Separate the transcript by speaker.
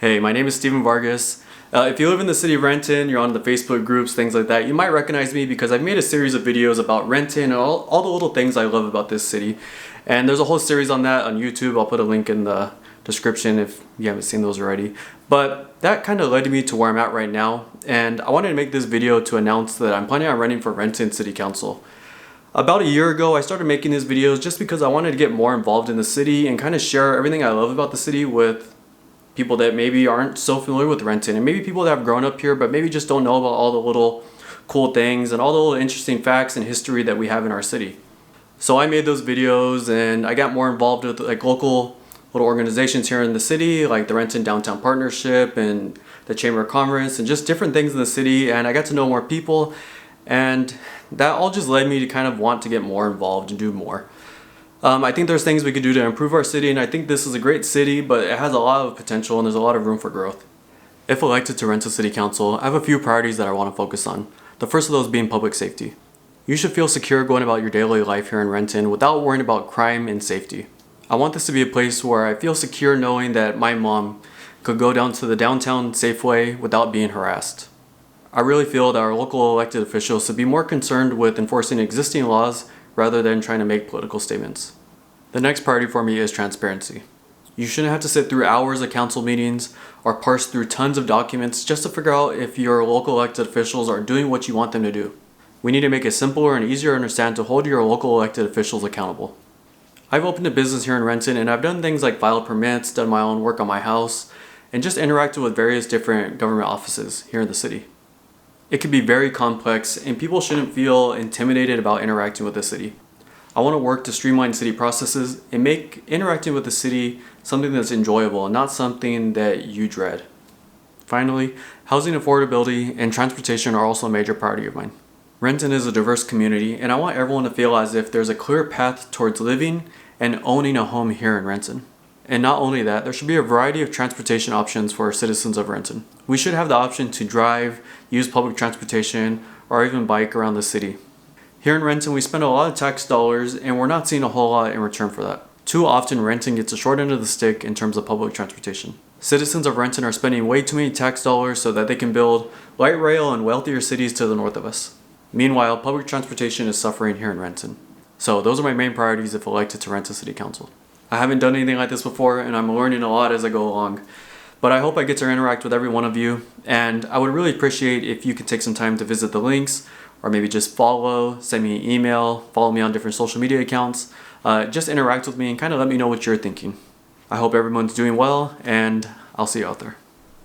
Speaker 1: Hey, my name is Steven Vargas. If you live in the city of Renton, you're on the Facebook groups, things like that, you might recognize me because I've made a series of videos about Renton and all the little things I love about this city. And there's a whole series on that on YouTube. I'll put a link in the description if you haven't seen those already. But that kind of led me to where I'm at right now. And I wanted to make this video to announce that I'm planning on running for Renton City Council. About a year ago, I started making these videos just because I wanted to get more involved in the city and kind of share everything I love about the city with people that maybe aren't so familiar with Renton, and maybe people that have grown up here but maybe just don't know about all the little cool things and all the little interesting facts and history that we have in our city. So I made those videos and I got more involved with like local little organizations here in the city, like the Renton Downtown Partnership and the Chamber of Commerce and just different things in the city, and I got to know more people, and that all just led me to kind of want to get more involved and do more. I think there's things we could do to improve our city, and I think this is a great city, but it has a lot of potential and there's a lot of room for growth. If elected to Renton City Council, I have a few priorities that I want to focus on. The first of those being public safety. You should feel secure going about your daily life here in Renton without worrying about crime and safety. I want this to be a place where I feel secure knowing that my mom could go down to the downtown Safeway without being harassed. I really feel that our local elected officials should be more concerned with enforcing existing laws rather than trying to make political statements. The next priority for me is transparency. You shouldn't have to sit through hours of council meetings or parse through tons of documents just to figure out if your local elected officials are doing what you want them to do. We need to make it simpler and easier to understand to hold your local elected officials accountable. I've opened a business here in Renton and I've done things like filed permits, done my own work on my house, and just interacted with various different government offices here in the city. It can be very complex and people shouldn't feel intimidated about interacting with the city. I want to work to streamline city processes and make interacting with the city something that's enjoyable and not something that you dread. Finally, housing affordability and transportation are also a major priority of mine. Renton is a diverse community and I want everyone to feel as if there's a clear path towards living and owning a home here in Renton. And not only that, there should be a variety of transportation options for citizens of Renton. We should have the option to drive, use public transportation, or even bike around the city. Here in Renton, we spend a lot of tax dollars and we're not seeing a whole lot in return for that. Too often, Renton gets a short end of the stick in terms of public transportation. Citizens of Renton are spending way too many tax dollars so that they can build light rail and wealthier cities to the north of us. Meanwhile, public transportation is suffering here in Renton. So those are my main priorities if elected to Renton City Council. I haven't done anything like this before and I'm learning a lot as I go along. But I hope I get to interact with every one of you, and I would really appreciate if you could take some time to visit the links or maybe just follow, send me an email, follow me on different social media accounts. Just interact with me and kind of let me know what you're thinking. I hope everyone's doing well, and I'll see you out there.